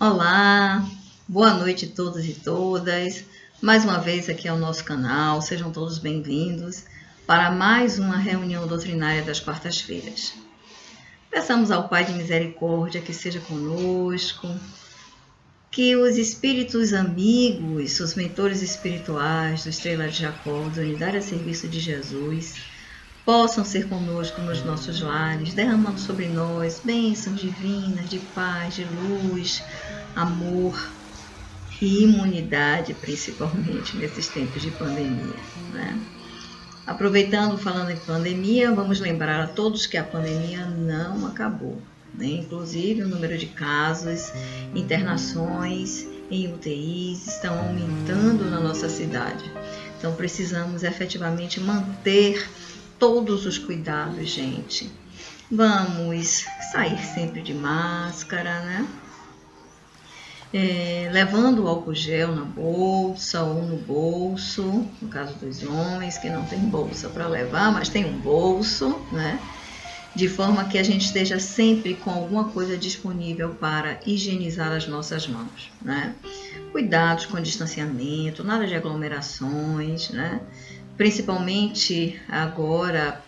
Olá, boa noite a todos e todas. Mais uma vez aqui ao nosso canal, sejam todos bem-vindos para mais uma reunião doutrinária das quartas-feiras. Peçamos ao Pai de Misericórdia que seja conosco, que os espíritos amigos, os mentores espirituais do Estrela de Jacó, da Unidade a Serviço de Jesus, possam ser conosco nos nossos lares, derramando sobre nós bênçãos divinas de paz, de luz, amor e imunidade, principalmente nesses tempos de pandemia, né? Aproveitando, falando em pandemia, vamos lembrar a todos que a pandemia não acabou, né? Inclusive o número de casos, internações em UTIs estão aumentando na nossa cidade. Então precisamos efetivamente manter todos os cuidados, gente. Vamos sair sempre de máscara, né? Levando o álcool gel na bolsa ou no bolso, no caso dos homens que não tem bolsa para levar, mas tem um bolso, né? De forma que a gente esteja sempre com alguma coisa disponível para higienizar as nossas mãos, né? Cuidados com distanciamento, nada de aglomerações, né? Principalmente agora,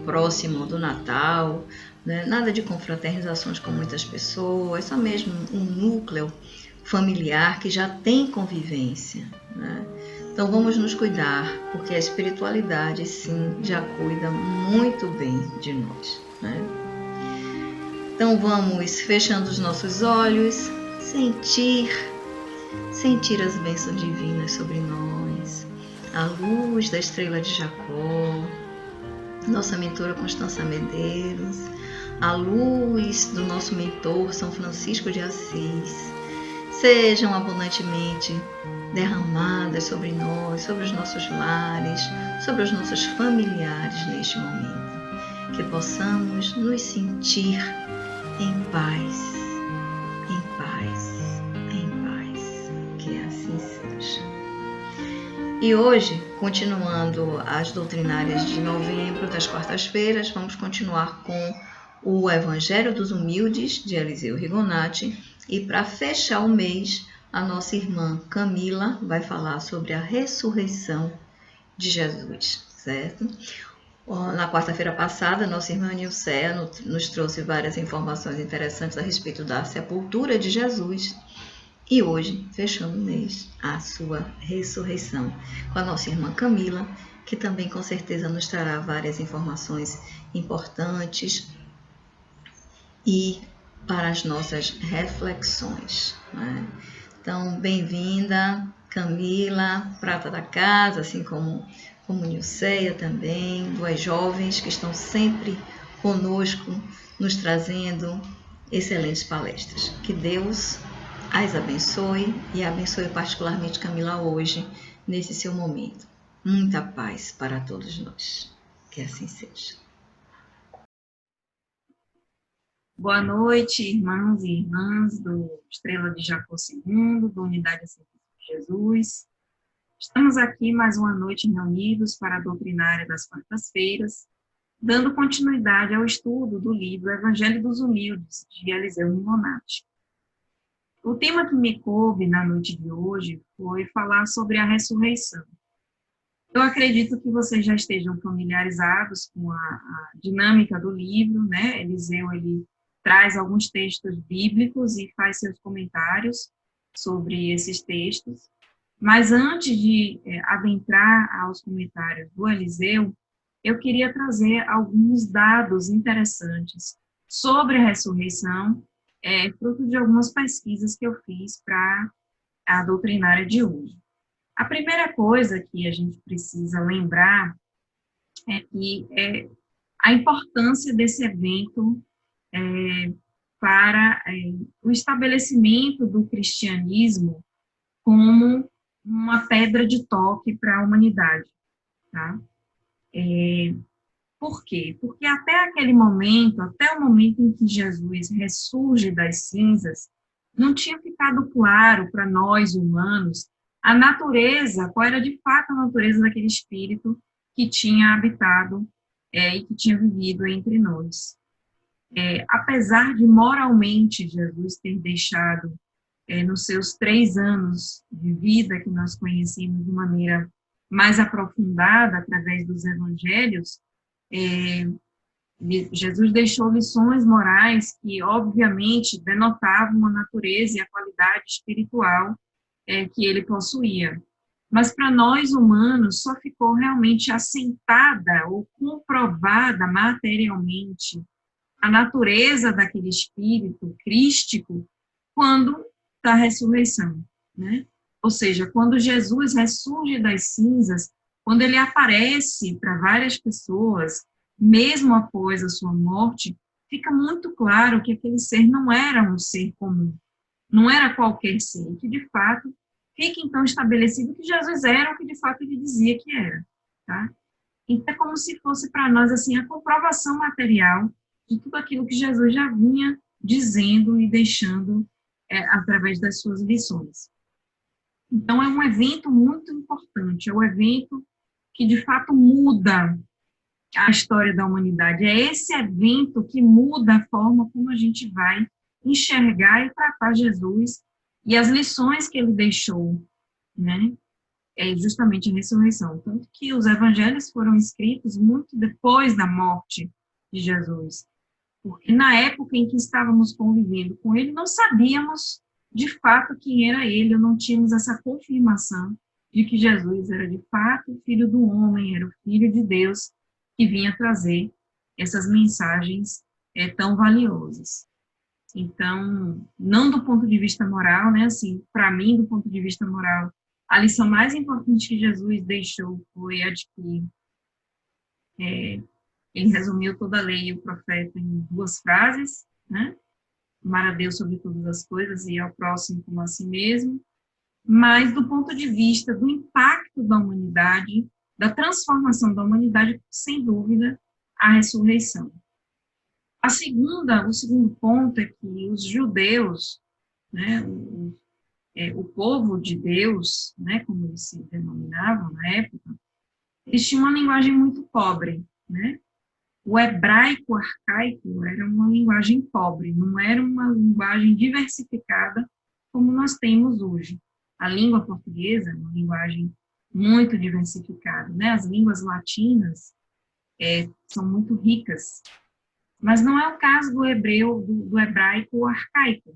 próximo do Natal, né? Nada de confraternizações com muitas pessoas, só mesmo um núcleo familiar que já tem convivência, né? Então vamos nos cuidar, porque a espiritualidade sim já cuida muito bem de nós, né? Então vamos fechando os nossos olhos, sentir as bênçãos divinas sobre nós, a luz da Estrela de Jacó, nossa mentora Constança Medeiros, a luz do nosso mentor São Francisco de Assis, sejam abundantemente derramadas sobre nós, sobre os nossos lares, sobre os nossos familiares neste momento, que possamos nos sentir em paz, em paz, em paz, que assim seja. E hoje, continuando as doutrinárias de novembro, das quartas-feiras, vamos continuar com o Evangelho dos Humildes, de Eliseu Rigonati, e para fechar o mês, a nossa irmã Camila vai falar sobre a ressurreição de Jesus, certo? Na quarta-feira passada, nossa irmã Nilceia nos trouxe várias informações interessantes a respeito da sepultura de Jesus. E hoje, fechando o mês, a sua ressurreição com a nossa irmã Camila, que também com certeza nos trará várias informações importantes e para as nossas reflexões, né? Então, bem-vinda, Camila, prata da casa, assim como Nilceia também, duas jovens que estão sempre conosco, nos trazendo excelentes palestras. Que Deus as abençoe e abençoe particularmente Camila hoje, nesse seu momento. Muita paz para todos nós. Que assim seja. Boa noite, irmãos e irmãs do Estrela de Jacó II, da Unidade a Serviço de Jesus. Estamos aqui mais uma noite reunidos para a doutrinária das quartas-feiras, dando continuidade ao estudo do livro Evangelho dos Humildes, de Eliseu Rigonati. O tema que me coube na noite de hoje foi falar sobre a ressurreição. Eu acredito que vocês já estejam familiarizados com a dinâmica do livro, né? Eliseu, ele traz alguns textos bíblicos e faz seus comentários sobre esses textos. Mas antes de adentrar aos comentários do Eliseu, eu queria trazer alguns dados interessantes sobre a ressurreição, fruto de algumas pesquisas que eu fiz para a doutrinária de hoje. A primeira coisa que a gente precisa lembrar é que a importância desse evento para o estabelecimento do cristianismo como uma pedra de toque para a humanidade, tá? Por quê? Porque até aquele momento, até o momento em que Jesus ressurge das cinzas, não tinha ficado claro para nós humanos a natureza, qual era de fato a natureza daquele espírito que tinha habitado e que tinha vivido entre nós. Apesar de moralmente Jesus ter deixado, nos seus 3 anos de vida, que nós conhecemos de maneira mais aprofundada através dos evangelhos, Jesus deixou lições morais que, obviamente, denotavam a natureza e a qualidade espiritual que ele possuía. Mas para nós humanos só ficou realmente assentada ou comprovada materialmente a natureza daquele espírito crístico quando da ressurreição, né? Ou seja, quando Jesus ressurge das cinzas, quando ele aparece para várias pessoas, mesmo após a sua morte, fica muito claro que aquele ser não era um ser comum, não era qualquer ser, que de fato fica então estabelecido que Jesus era o que de fato ele dizia que era, tá? Então é como se fosse para nós assim a comprovação material de tudo aquilo que Jesus já vinha dizendo e deixando através das suas lições. Então é um evento muito importante, é um evento que de fato muda a história da humanidade. É esse evento que muda a forma como a gente vai enxergar e tratar Jesus e as lições que ele deixou, né? É justamente a ressurreição. Tanto que os evangelhos foram escritos muito depois da morte de Jesus. Porque na época em que estávamos convivendo com ele, não sabíamos de fato quem era ele, não tínhamos essa confirmação de que Jesus era de fato o Filho do homem, era o Filho de Deus, que vinha trazer essas mensagens tão valiosas. Então, não do ponto de vista moral, né, assim, para mim, do ponto de vista moral, a lição mais importante que Jesus deixou foi a de que ele resumiu toda a lei e o profeta em 2 frases, né, amar a Deus sobre todas as coisas e ao próximo como a si mesmo, mas do ponto de vista do impacto da humanidade, da transformação da humanidade, sem dúvida, a ressurreição. O segundo ponto é que os judeus, né, o povo de Deus, né, como eles se denominavam na época, eles tinham uma linguagem muito pobre, né? O hebraico arcaico era uma linguagem pobre, não era uma linguagem diversificada como nós temos hoje. A língua portuguesa é uma linguagem muito diversificada, né? As línguas latinas são muito ricas, mas não é o caso do hebraico arcaico.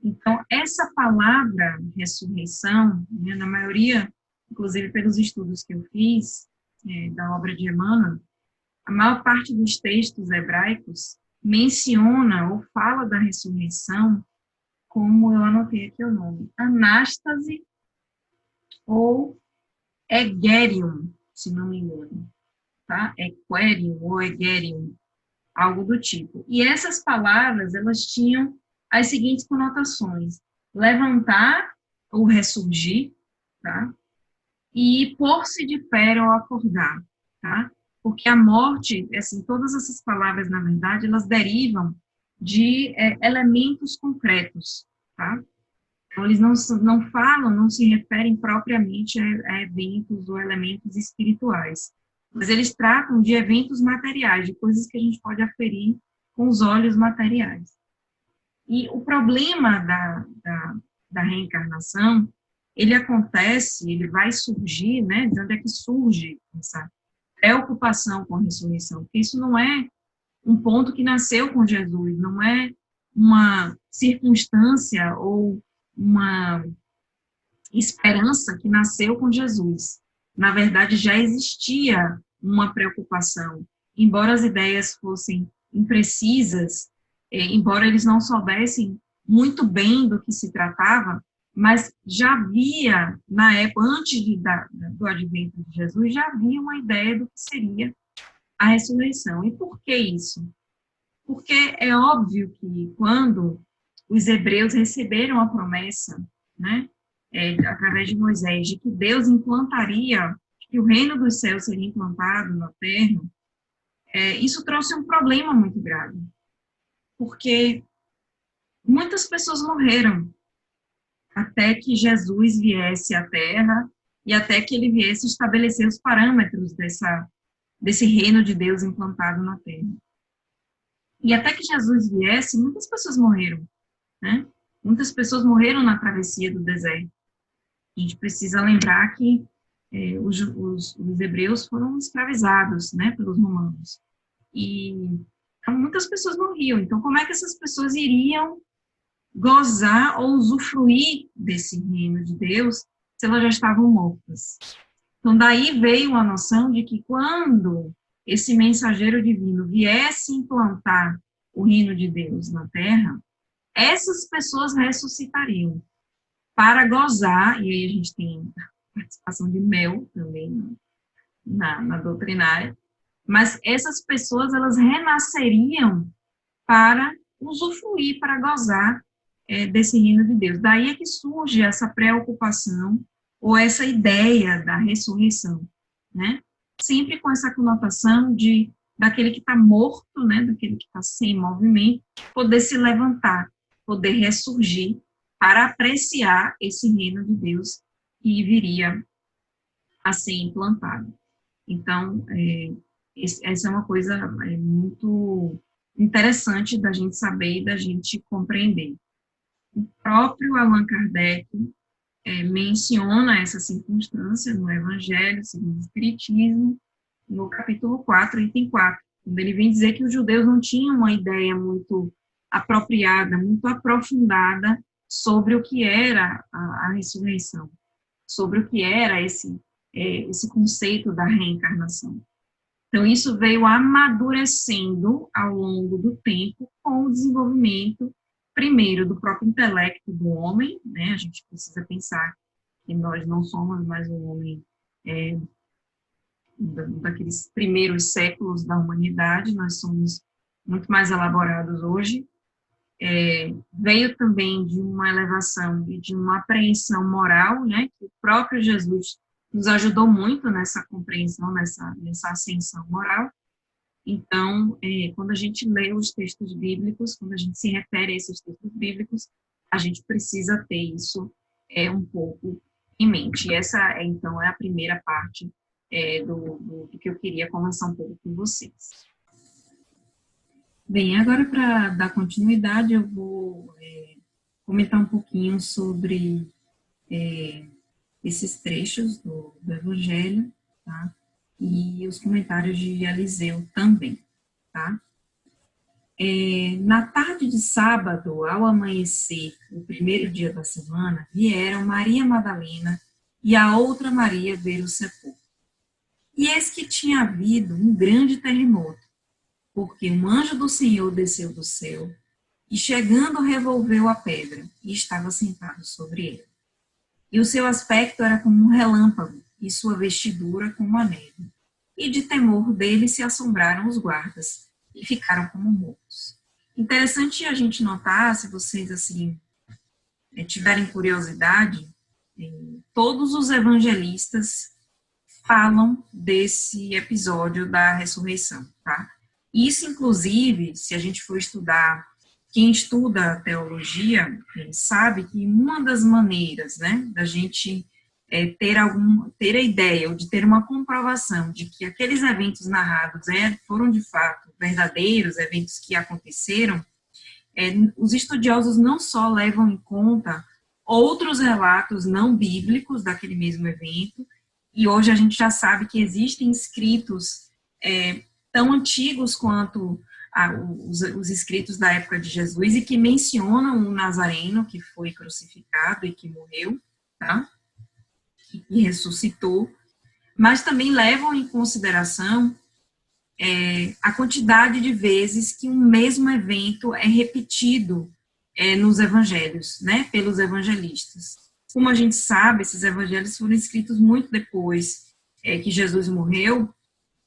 Então, essa palavra ressurreição, né, na maioria, inclusive pelos estudos que eu fiz da obra de Emmanuel, a maior parte dos textos hebraicos menciona ou fala da ressurreição como, eu anotei aqui o nome, anástase ou egerium, se não me engano, tá? Equerium ou egerium, algo do tipo. E essas palavras, elas tinham as seguintes conotações: levantar ou ressurgir, tá? E pôr-se de pé ou acordar, tá? Porque a morte, assim, todas essas palavras, na verdade, elas derivam de elementos concretos, tá? Então, eles não falam, não se referem propriamente a eventos ou elementos espirituais, mas eles tratam de eventos materiais, de coisas que a gente pode aferir com os olhos materiais. E o problema da reencarnação, ele acontece, ele vai surgir, né? De onde é que surge essa preocupação com a ressurreição? Porque isso não é um ponto que nasceu com Jesus, não é uma circunstância ou uma esperança que nasceu com Jesus. Na verdade, já existia uma preocupação, embora as ideias fossem imprecisas, embora eles não soubessem muito bem do que se tratava, mas já havia, na época, antes do advento de Jesus, já havia uma ideia do que seria a ressurreição. E por que isso? Porque é óbvio que quando os hebreus receberam a promessa, né, através de Moisés, de que Deus implantaria, que o reino dos céus seria implantado na terra, isso trouxe um problema muito grave, porque muitas pessoas morreram até que Jesus viesse à terra e até que ele viesse estabelecer os parâmetros desse reino de Deus implantado na terra. E até que Jesus viesse, muitas pessoas morreram, né? Muitas pessoas morreram na travessia do deserto. A gente precisa lembrar que os hebreus foram escravizados, né, pelos romanos. E então, muitas pessoas morriam. Então, como é que essas pessoas iriam gozar ou usufruir desse reino de Deus se elas já estavam mortas? Então, daí veio a noção de que quando esse mensageiro divino viesse implantar o reino de Deus na Terra, essas pessoas ressuscitariam para gozar, e aí a gente tem participação de Mel também na doutrinária, mas essas pessoas, elas renasceriam para usufruir, para gozar desse reino de Deus. Daí é que surge essa preocupação ou essa ideia da ressurreição, né? Sempre com essa conotação daquele que está morto, né? Daquele que está sem movimento, poder se levantar, poder ressurgir para apreciar esse reino de Deus que viria a ser implantado. Então, essa é uma coisa muito interessante da gente saber e da gente compreender. O próprio Allan Kardec menciona essa circunstância no Evangelho segundo o Espiritismo, no capítulo 4, item 4, quando ele vem dizer que os judeus não tinham uma ideia muito apropriada, muito aprofundada sobre o que era a ressurreição, sobre o que era esse conceito da reencarnação. Então, isso veio amadurecendo ao longo do tempo com o desenvolvimento, primeiro, do próprio intelecto do homem, né? A gente precisa pensar que nós não somos mais um homem daqueles primeiros séculos da humanidade, nós somos muito mais elaborados hoje. Veio também de uma elevação e de uma apreensão moral, né, que o próprio Jesus nos ajudou muito nessa compreensão, nessa ascensão moral. Então, quando a gente lê os textos bíblicos, quando a gente se refere a esses textos bíblicos, a gente precisa ter isso um pouco em mente. E essa, então, é a primeira parte do que eu queria conversar um pouco com vocês. Bem, agora para dar continuidade, eu vou comentar um pouquinho sobre esses trechos do Evangelho, tá? E os comentários de Eliseu também, tá? Na tarde de sábado, ao amanhecer, o primeiro dia da semana, vieram Maria Madalena e a outra Maria ver o sepulcro. E eis que tinha havido um grande terremoto, porque um anjo do Senhor desceu do céu e, chegando, revolveu a pedra e estava sentado sobre ela. E o seu aspecto era como um relâmpago e sua vestidura como a neve. E de temor dele se assombraram os guardas e ficaram como mortos. Interessante a gente notar, se vocês assim tiverem curiosidade, todos os evangelistas falam desse episódio da ressurreição, tá? Isso, inclusive, se a gente for estudar, quem estuda teologia sabe que uma das maneiras, né, da gente ter a ideia ou de ter uma comprovação de que aqueles eventos narrados foram de fato verdadeiros, eventos que aconteceram, os estudiosos não só levam em conta outros relatos não bíblicos daquele mesmo evento, e hoje a gente já sabe que existem escritos tão antigos quanto os escritos da época de Jesus e que mencionam o Nazareno que foi crucificado e que morreu, tá? E ressuscitou, mas também levam em consideração a quantidade de vezes que um mesmo evento é repetido nos evangelhos, né, pelos evangelistas. Como a gente sabe, esses evangelhos foram escritos muito depois que Jesus morreu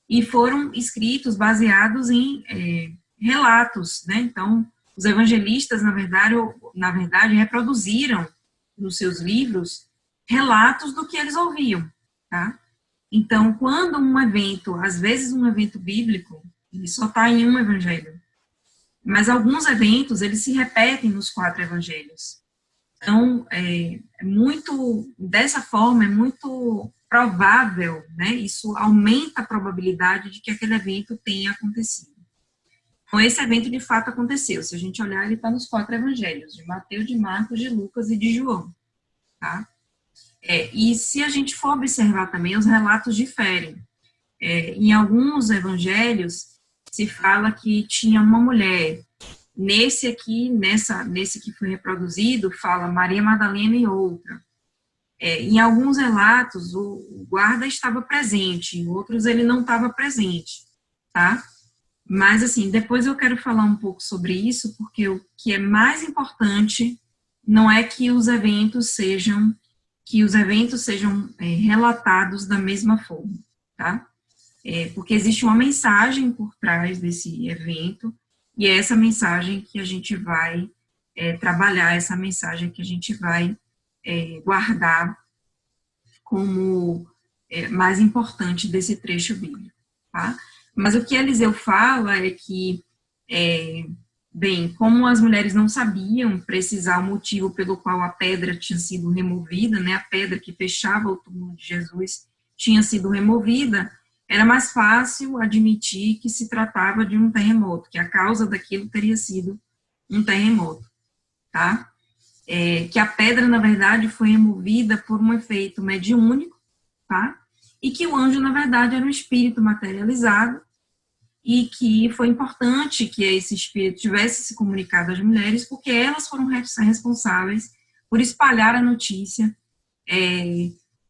e foram escritos baseados em relatos, né? Então, os evangelistas, na verdade, reproduziram nos seus livros relatos do que eles ouviam, tá? Então, quando um evento, às vezes um evento bíblico, ele só está em um evangelho, mas alguns eventos, eles se repetem nos 4 evangelhos. Então, dessa forma, é muito provável, né? Isso aumenta a probabilidade de que aquele evento tenha acontecido. Então, esse evento de fato aconteceu. Se a gente olhar, ele está nos 4 evangelhos, de Mateus, de Marcos, de Lucas e de João. Tá? E se a gente for observar também, os relatos diferem. Em alguns evangelhos, se fala que tinha uma mulher. Nesse que foi reproduzido, fala Maria Madalena e outra. Em alguns relatos, o guarda estava presente, em outros ele não estava presente, tá? Mas, assim, depois eu quero falar um pouco sobre isso, porque o que é mais importante não é que os eventos sejam relatados da mesma forma, tá? Porque existe uma mensagem por trás desse evento, e é essa mensagem que a gente vai trabalhar, essa mensagem que a gente vai guardar como mais importante desse trecho bíblico, tá? Mas o que Eliseu fala é que, bem, como as mulheres não sabiam precisar o motivo pelo qual a pedra tinha sido removida, né, a pedra que fechava o túmulo de Jesus tinha sido removida, era mais fácil admitir que se tratava de um terremoto, que a causa daquilo teria sido um terremoto, tá? Que a pedra, na verdade, foi removida por um efeito mediúnico, tá? E que o anjo, na verdade, era um espírito materializado, e que foi importante que esse espírito tivesse se comunicado às mulheres, porque elas foram responsáveis por espalhar a notícia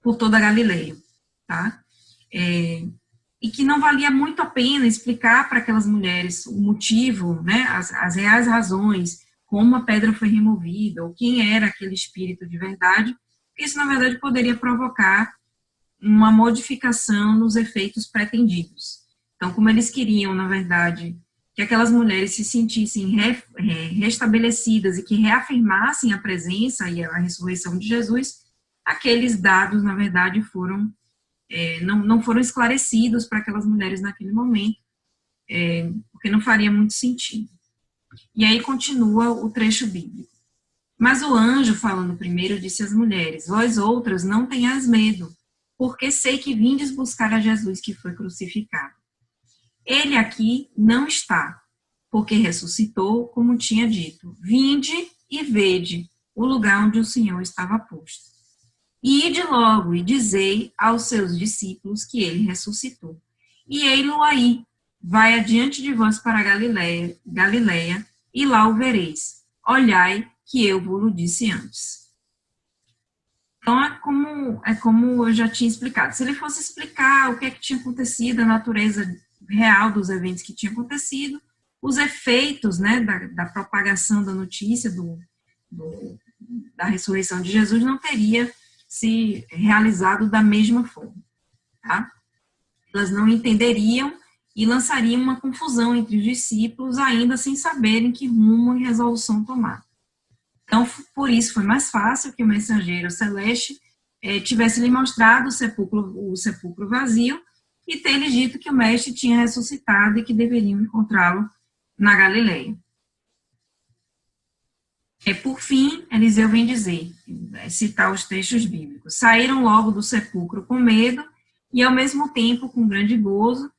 por toda a Galileia, tá? E que não valia muito a pena explicar para aquelas mulheres o motivo, né, as reais razões, como a pedra foi removida, ou quem era aquele espírito de verdade, porque isso, na verdade, poderia provocar uma modificação nos efeitos pretendidos. Então, como eles queriam, na verdade, que aquelas mulheres se sentissem restabelecidas e que reafirmassem a presença e a ressurreição de Jesus, aqueles dados, na verdade, não foram esclarecidos para aquelas mulheres naquele momento, porque não faria muito sentido. E aí continua o trecho bíblico. Mas o anjo, falando primeiro, disse às mulheres: vós outras não tenhais medo, porque sei que vindes buscar a Jesus que foi crucificado. Ele aqui não está, porque ressuscitou, como tinha dito. Vinde e vede o lugar onde o Senhor estava posto. E ide logo e dizei aos seus discípulos que ele ressuscitou. E ei-lo aí, vai adiante de vós para Galileia, e lá o vereis. Olhai que eu vos disse antes. Então, é como eu já tinha explicado. Se ele fosse explicar o que é que tinha acontecido, a natureza real dos eventos que tinham acontecido, os efeitos, né, da propagação da notícia da ressurreição de Jesus não teria se realizado da mesma forma, tá? Elas não entenderiam e lançariam uma confusão entre os discípulos, ainda sem saberem que rumo e resolução tomar. Então, por isso, foi mais fácil que o mensageiro celeste tivesse lhe mostrado o sepulcro vazio e ter lhe dito que o mestre tinha ressuscitado e que deveriam encontrá-lo na Galileia. Por fim, Eliseu vem dizer, citar os textos bíblicos: saíram logo do sepulcro com medo e, ao mesmo tempo, com grande gozo,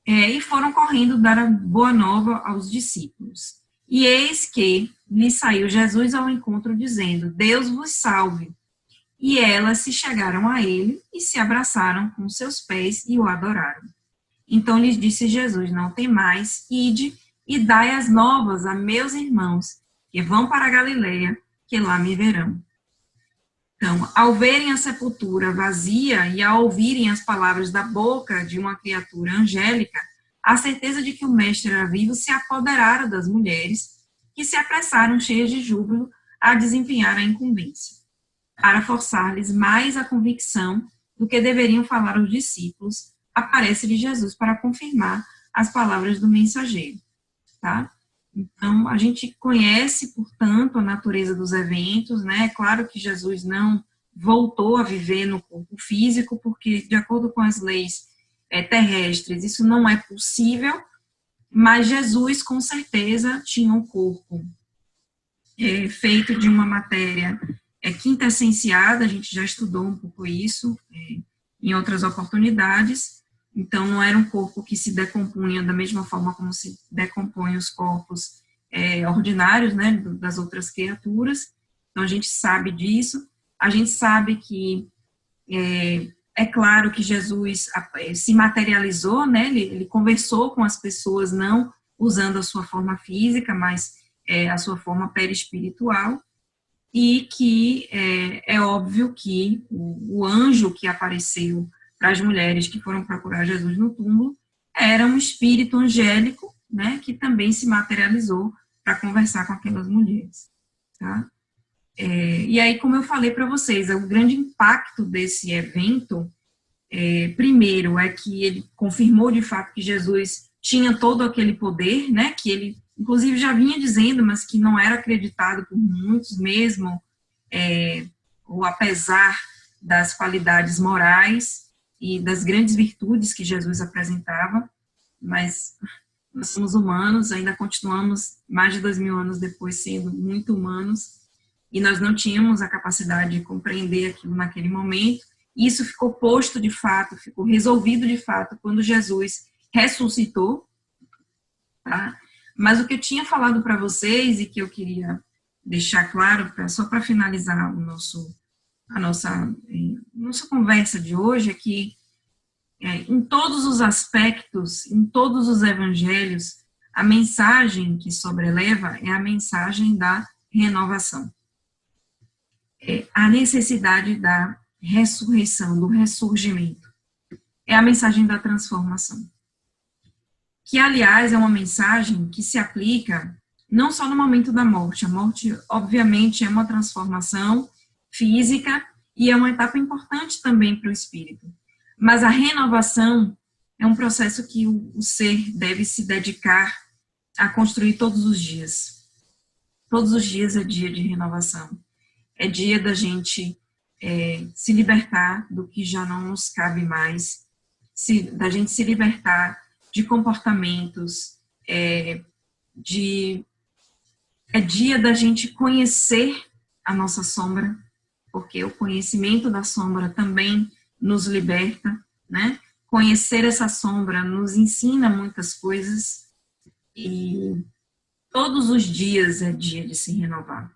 e foram correndo dar a boa nova aos discípulos. E eis que lhe saiu Jesus ao encontro, dizendo: Deus vos salve. E elas se chegaram a ele e se abraçaram com seus pés e o adoraram. Então lhes disse Jesus: não temais, ide e dai as novas a meus irmãos, que vão para a Galileia, que lá me verão. Então, ao verem a sepultura vazia e ao ouvirem as palavras da boca de uma criatura angélica, a certeza de que o mestre era vivo se apoderara das mulheres, que se apressaram, cheias de júbilo, a desempenhar a incumbência, para forçar-lhes mais a convicção do que deveriam falar os discípulos. Aparece-lhe Jesus para confirmar as palavras do mensageiro, tá? Então, a gente conhece, portanto, a natureza dos eventos, né? É claro que Jesus não voltou a viver no corpo físico, porque, de acordo com as leis terrestres, isso não é possível, mas Jesus, com certeza, tinha um corpo feito de uma matéria quintessenciada, a gente já estudou um pouco isso em outras oportunidades, Então, não era um corpo que se decompunha da mesma forma como se decompõem os corpos ordinários, né, das outras criaturas. Então, a gente sabe disso. A gente sabe que é claro que Jesus se materializou, né? Ele conversou com as pessoas, não usando a sua forma física, mas a sua forma perispiritual, e que é óbvio que o anjo que apareceu para as mulheres que foram procurar Jesus no túmulo era um espírito angélico, né? Que também se materializou para conversar com aquelas mulheres, tá? E aí, como eu falei para vocês, o grande impacto desse evento, primeiro, é que ele confirmou de fato que Jesus tinha todo aquele poder, né, que ele, inclusive, já vinha dizendo, mas que não era acreditado por muitos mesmo, ou apesar das qualidades morais e das grandes virtudes que Jesus apresentava, mas nós somos humanos, ainda continuamos mais de 2000 anos depois sendo muito humanos, e nós não tínhamos a capacidade de compreender aquilo naquele momento. Isso ficou posto de fato, ficou resolvido de fato quando Jesus ressuscitou, tá? Mas o que eu tinha falado para vocês e que eu queria deixar claro, só para finalizar a nossa conversa de hoje, é que em todos os aspectos, em todos os evangelhos, a mensagem que sobreleva é a mensagem da renovação. A necessidade da ressurreição, do ressurgimento. É a mensagem da transformação. Que, aliás, é uma mensagem que se aplica não só no momento da morte. A morte, obviamente, é uma transformação física e é uma etapa importante também para o espírito. Mas a renovação é um processo que o ser deve se dedicar a construir todos os dias. Todos os dias é dia de renovação. É dia da gente se libertar do que já não nos cabe mais, da gente se libertar de comportamentos, é dia da gente conhecer a nossa sombra, porque o conhecimento da sombra também nos liberta, né? Conhecer essa sombra nos ensina muitas coisas e todos os dias é dia de se renovar.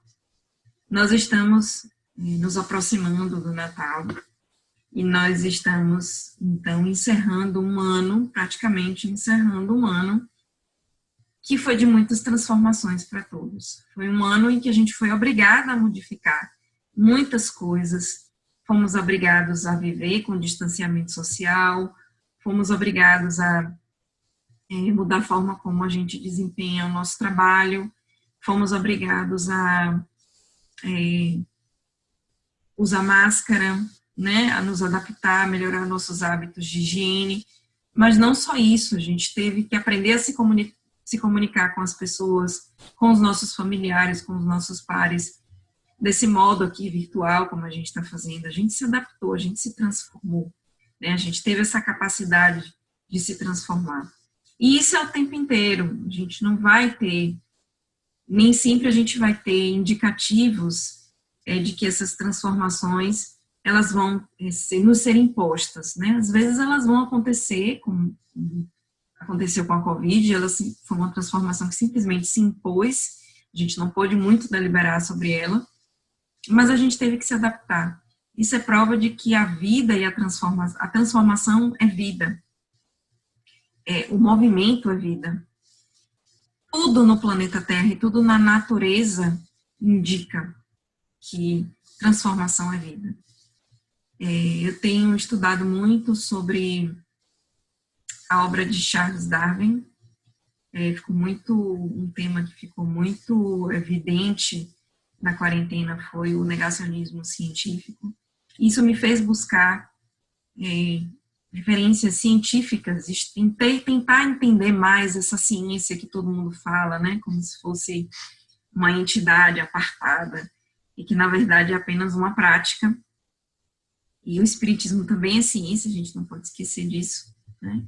Nós estamos nos aproximando do Natal e nós estamos, então, encerrando um ano, praticamente encerrando um ano, que foi de muitas transformações para todos. Foi um ano em que a gente foi obrigada a modificar muitas coisas, fomos obrigados a viver com distanciamento social, fomos obrigados a mudar a forma como a gente desempenha o nosso trabalho, fomos obrigados a usar máscara, né, a nos adaptar, melhorar nossos hábitos de higiene, mas não só isso, a gente teve que aprender a se comunicar com as pessoas, com os nossos familiares, com os nossos pares, desse modo aqui virtual, como a gente está fazendo. A gente se adaptou, a gente se transformou, né, a gente teve essa capacidade de se transformar. E isso é o tempo inteiro, a gente não vai ter, nem sempre a gente vai ter indicativos de que essas transformações elas vão nos ser impostas, né? Às vezes elas vão acontecer, como aconteceu com a Covid, foi uma transformação que simplesmente se impôs, a gente não pôde muito deliberar sobre ela, mas a gente teve que se adaptar. Isso é prova de que a vida e a transformação é vida. O movimento é vida. Tudo no planeta Terra e tudo na natureza indica que transformação é vida. Eu tenho estudado muito sobre a obra de Charles Darwin. Um tema que ficou muito evidente na quarentena foi o negacionismo científico. Isso me fez buscar referências científicas, tentar entender mais essa ciência que todo mundo fala, né, como se fosse uma entidade apartada, e que, na verdade, é apenas uma prática. E o espiritismo também é ciência, a gente não pode esquecer disso, né?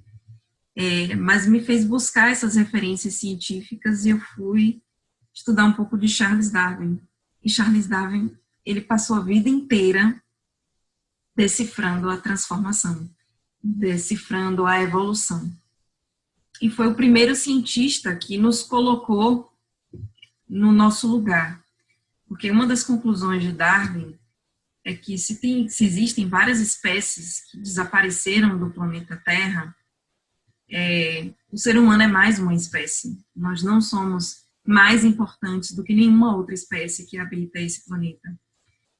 Mas me fez buscar essas referências científicas e eu fui estudar um pouco de Charles Darwin. E Charles Darwin, ele passou a vida inteira decifrando a transformação. decifrando a evolução. E foi o primeiro cientista que nos colocou no nosso lugar. Porque uma das conclusões de Darwin é que se existem várias espécies que desapareceram do planeta Terra, o ser humano é mais uma espécie. Nós não somos mais importantes do que nenhuma outra espécie que habita esse planeta.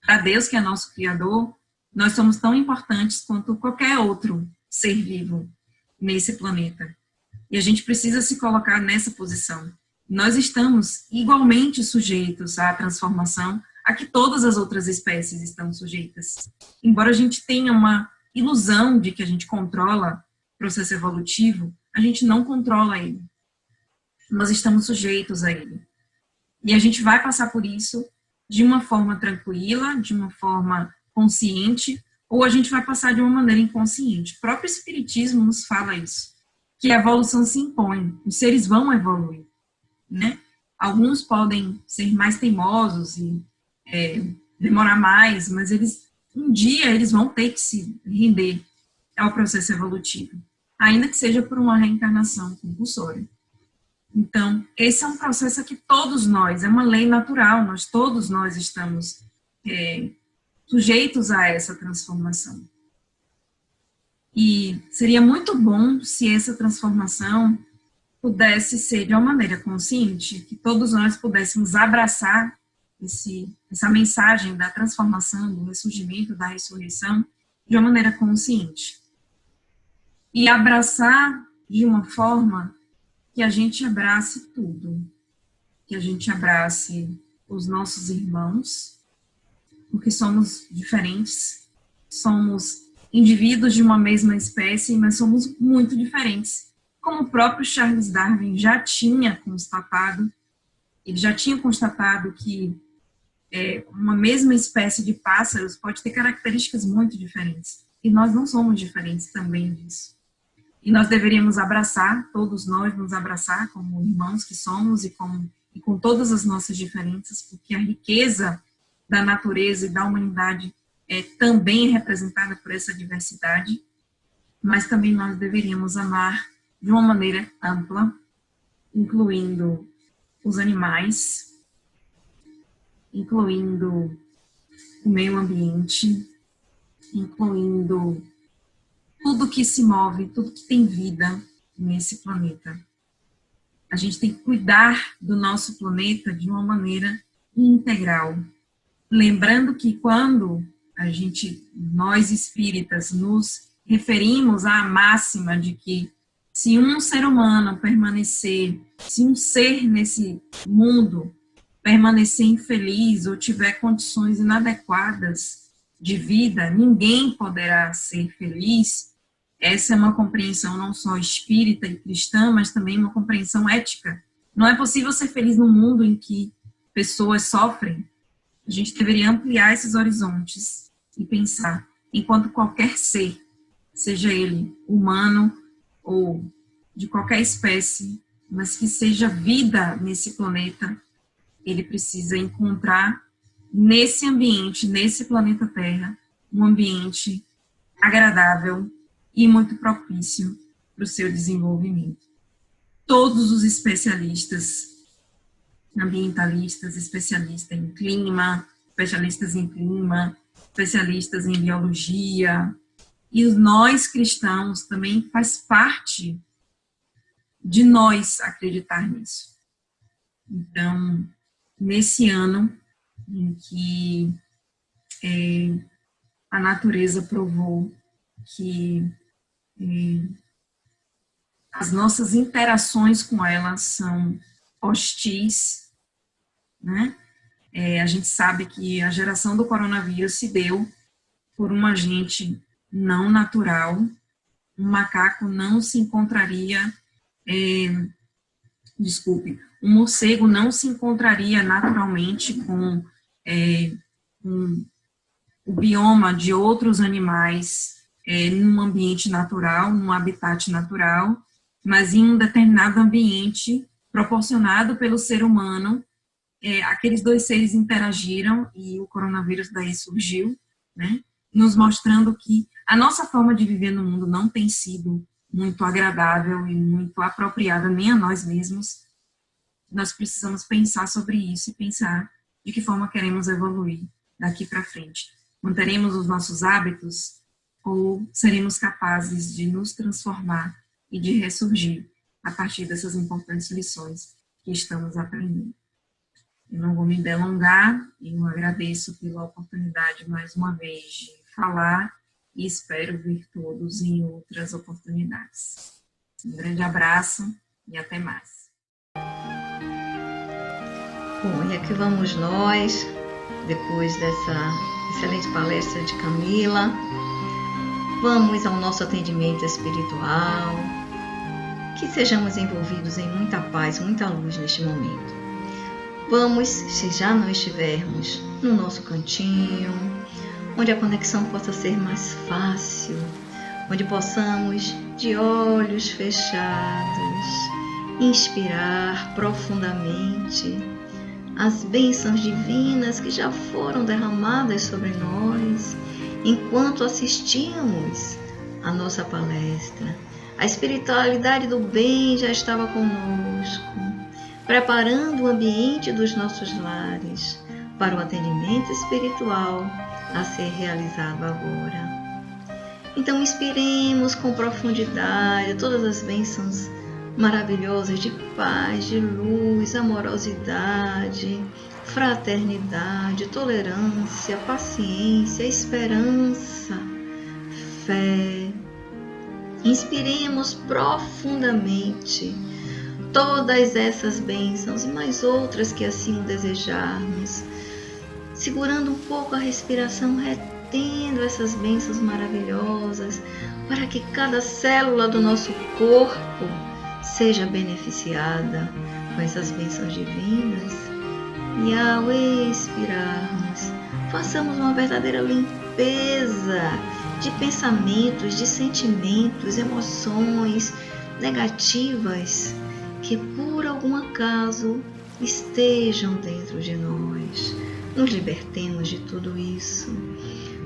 Para Deus, que é nosso Criador, nós somos tão importantes quanto qualquer outro ser vivo nesse planeta. E a gente precisa se colocar nessa posição. Nós estamos igualmente sujeitos à transformação a que todas as outras espécies estão sujeitas. Embora a gente tenha uma ilusão de que a gente controla o processo evolutivo, a gente não controla ele. Nós estamos sujeitos a ele. E a gente vai passar por isso de uma forma tranquila, de uma forma consciente, ou a gente vai passar de uma maneira inconsciente. O próprio Espiritismo nos fala isso, que a evolução se impõe, os seres vão evoluir, né? Alguns podem ser mais teimosos e demorar mais, mas um dia eles vão ter que se render ao processo evolutivo, ainda que seja por uma reencarnação compulsória. Então, esse é um processo que todos nós, é uma lei natural, todos nós estamos sujeitos a essa transformação. E seria muito bom se essa transformação pudesse ser de uma maneira consciente, que todos nós pudéssemos abraçar essa mensagem da transformação, do ressurgimento, da ressurreição, de uma maneira consciente. E abraçar de uma forma que a gente abrace tudo, que a gente abrace os nossos irmãos, porque somos diferentes, somos indivíduos de uma mesma espécie, mas somos muito diferentes. Como o próprio Charles Darwin já tinha constatado, ele já tinha constatado que uma mesma espécie de pássaros pode ter características muito diferentes. E nós não somos diferentes também disso. E nós deveríamos abraçar, todos nós nos abraçar como irmãos que somos e com todas as nossas diferenças, porque a riqueza da natureza e da humanidade também é representada por essa diversidade, mas também nós deveríamos amar de uma maneira ampla, incluindo os animais, incluindo o meio ambiente, incluindo tudo que se move, tudo que tem vida nesse planeta. A gente tem que cuidar do nosso planeta de uma maneira integral. Lembrando que quando nós espíritas, nos referimos à máxima de que se um ser humano permanecer, se um ser nesse mundo permanecer infeliz ou tiver condições inadequadas de vida, ninguém poderá ser feliz. Essa é uma compreensão não só espírita e cristã, mas também uma compreensão ética. Não é possível ser feliz num mundo em que pessoas sofrem. A gente deveria ampliar esses horizontes e pensar, enquanto qualquer ser, seja ele humano ou de qualquer espécie, mas que seja vida nesse planeta, ele precisa encontrar nesse ambiente, nesse planeta Terra, um ambiente agradável e muito propício para o seu desenvolvimento. Todos os especialistas, ambientalistas, especialistas em clima, especialistas em biologia, e nós cristãos também faz parte de nós acreditar nisso. Então, nesse ano em que a natureza provou que as nossas interações com ela são hostis, né? A gente sabe que a geração do coronavírus se deu por um agente não natural. Um macaco não se encontraria, um morcego não se encontraria naturalmente com o bioma de outros animais num ambiente natural, num habitat natural, mas em um determinado ambiente proporcionado pelo ser humano. Aqueles dois seres interagiram e o coronavírus daí surgiu, né, nos mostrando que A nossa forma de viver no mundo não tem sido muito agradável e muito apropriada nem a nós mesmos. Nós precisamos pensar sobre isso e pensar de que forma queremos evoluir daqui para frente. Manteremos os nossos hábitos ou seremos capazes de nos transformar e de ressurgir a partir dessas importantes lições que estamos aprendendo. Eu não vou me delongar e eu agradeço pela oportunidade mais uma vez de falar e espero ver todos em outras oportunidades. Um grande abraço e até mais. Bom, e aqui vamos nós, depois dessa excelente palestra de Camila, vamos ao nosso atendimento espiritual, que sejamos envolvidos em muita paz, muita luz neste momento. Vamos, se já não estivermos, no nosso cantinho, onde a conexão possa ser mais fácil, onde possamos, de olhos fechados, inspirar profundamente as bênçãos divinas que já foram derramadas sobre nós enquanto assistíamos à nossa palestra. A espiritualidade do bem já estava conosco, preparando o ambiente dos nossos lares para o atendimento espiritual a ser realizado agora. Então inspiremos com profundidade todas as bênçãos maravilhosas de paz, de luz, amorosidade, fraternidade, tolerância, paciência, esperança, fé. Inspiremos profundamente todas essas bênçãos e mais outras que assim o desejarmos, segurando um pouco a respiração, retendo essas bênçãos maravilhosas, para que cada célula do nosso corpo seja beneficiada com essas bênçãos divinas. E ao expirarmos, façamos uma verdadeira limpeza de pensamentos, de sentimentos, emoções negativas que por algum acaso estejam dentro de nós. Nos libertemos de tudo isso.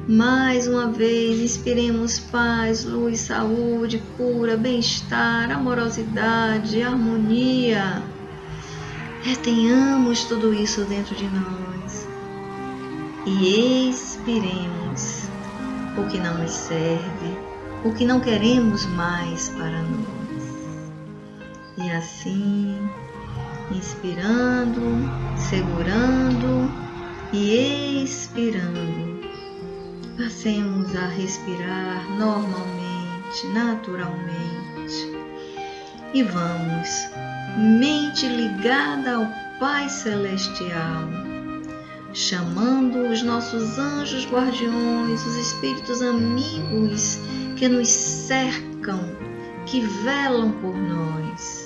Mais uma vez, inspiremos paz, luz, saúde, cura, bem-estar, amorosidade, harmonia. Retenhamos tudo isso dentro de nós e expiremos o que não nos serve, o que não queremos mais para nós. E assim, inspirando, segurando e expirando, passemos a respirar normalmente, naturalmente. E vamos, mente ligada ao Pai Celestial, chamando os nossos anjos guardiões, os espíritos amigos que nos cercam, que velam por nós,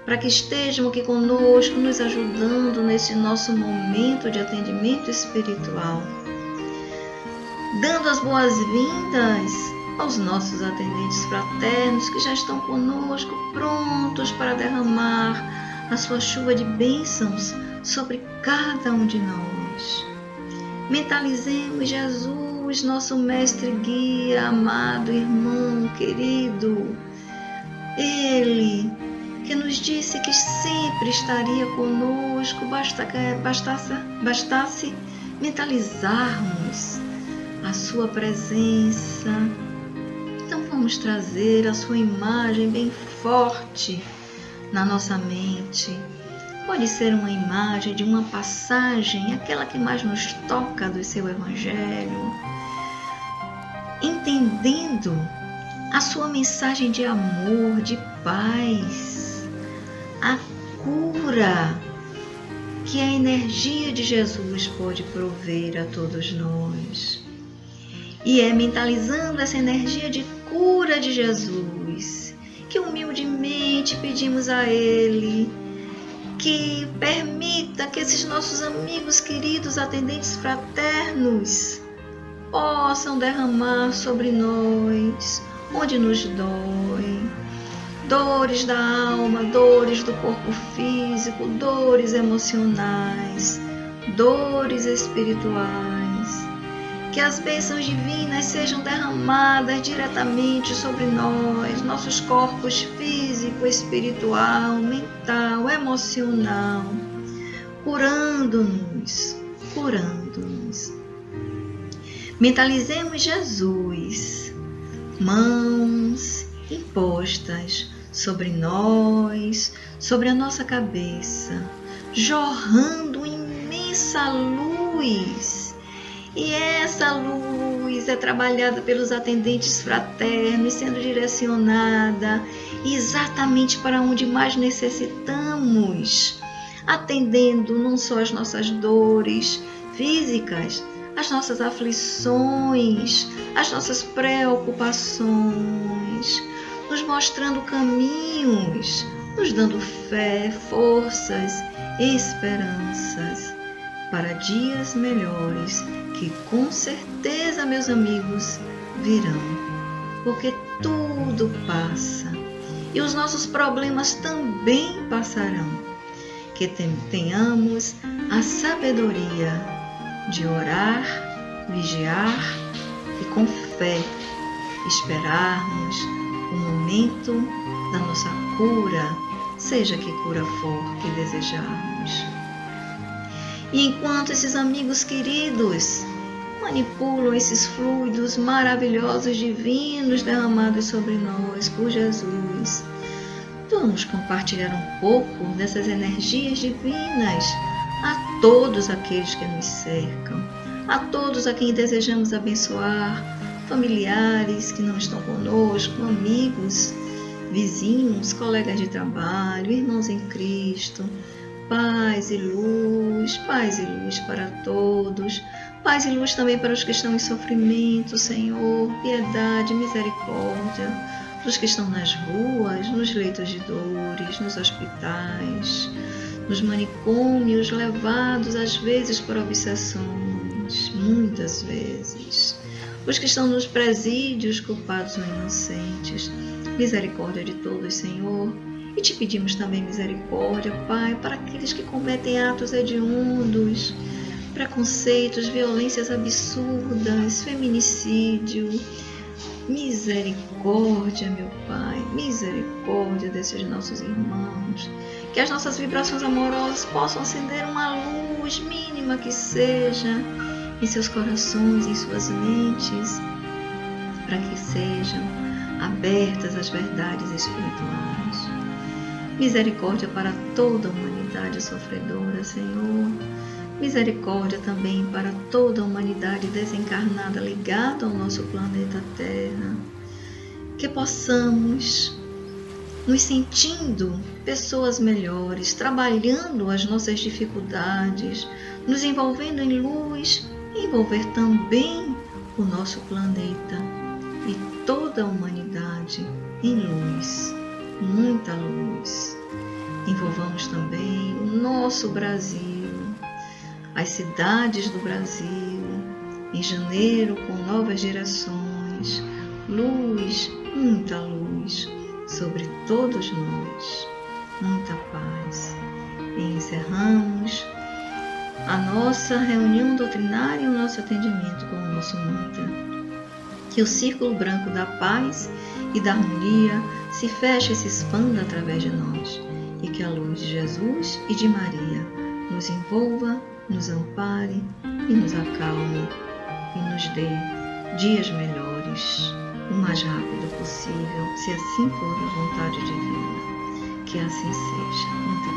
para que estejam aqui conosco, nos ajudando nesse nosso momento de atendimento espiritual, dando as boas-vindas aos nossos atendentes fraternos que já estão conosco, prontos para derramar a sua chuva de bênçãos sobre cada um de nós. Mentalizemos Jesus, nosso mestre guia, amado irmão querido, Ele que nos disse que sempre estaria conosco, bastasse mentalizarmos a sua presença. Então vamos trazer a sua imagem bem forte na nossa mente. Pode ser uma imagem de uma passagem, aquela que mais nos toca do seu Evangelho, entendendo a sua mensagem de amor, de paz, a cura que a energia de Jesus pode prover a todos nós. E é mentalizando essa energia de cura de Jesus que humildemente pedimos a Ele que permita que esses nossos amigos queridos, atendentes fraternos, possam derramar sobre nós onde nos dói, dores da alma, dores do corpo físico, dores emocionais, dores espirituais, que as bênçãos divinas sejam derramadas diretamente sobre nós, nossos corpos físico, espiritual, mental, emocional, curando-nos. Mentalizemos Jesus, mãos impostas sobre nós, sobre a nossa cabeça, jorrando imensa luz. E essa luz é trabalhada pelos atendentes fraternos, sendo direcionada exatamente para onde mais necessitamos, atendendo não só as nossas dores físicas, as nossas aflições, as nossas preocupações, nos mostrando caminhos, nos dando fé, forças, esperanças para dias melhores que com certeza, meus amigos, virão, porque tudo passa e os nossos problemas também passarão. Que tenhamos a sabedoria de orar, vigiar e com fé esperarmos o momento da nossa cura, seja que cura for que desejarmos. E enquanto esses amigos queridos manipulam esses fluidos maravilhosos, divinos, derramados sobre nós por Jesus, vamos compartilhar um pouco dessas energias divinas a todos aqueles que nos cercam, a todos a quem desejamos abençoar, familiares que não estão conosco, amigos, vizinhos, colegas de trabalho, irmãos em Cristo. Paz e luz para todos, paz e luz também para os que estão em sofrimento, Senhor, piedade, misericórdia, dos que estão nas ruas, nos leitos de dores, nos hospitais, nos manicômios, levados às vezes por obsessões, muitas vezes, os que estão nos presídios, culpados ou inocentes, misericórdia de todos, Senhor. E te pedimos também misericórdia, Pai, para aqueles que cometem atos hediondos, preconceitos, violências absurdas, feminicídio. Misericórdia, meu Pai, misericórdia desses nossos irmãos. Que as nossas vibrações amorosas possam acender uma luz mínima que seja em seus corações, em suas mentes, para que sejam abertas às verdades espirituais. Misericórdia para toda a humanidade sofredora, Senhor. Misericórdia também para toda a humanidade desencarnada ligada ao nosso planeta Terra. Que possamos, nos sentindo pessoas melhores, trabalhando as nossas dificuldades, nos envolvendo em luz, envolver também o nosso planeta e toda a humanidade em luz. Muita luz. Envolvamos também o nosso Brasil, as cidades do Brasil, em janeiro com novas gerações, luz, muita luz sobre todos nós, muita paz. E encerramos a nossa reunião doutrinária e o nosso atendimento com o nosso mantra. Que o círculo branco da paz e da harmonia se feche e se expanda através de nós, e que a luz de Jesus e de Maria nos envolva, nos ampare e nos acalme e nos dê dias melhores, o mais rápido possível, se assim for a vontade divina. Que assim seja. Muita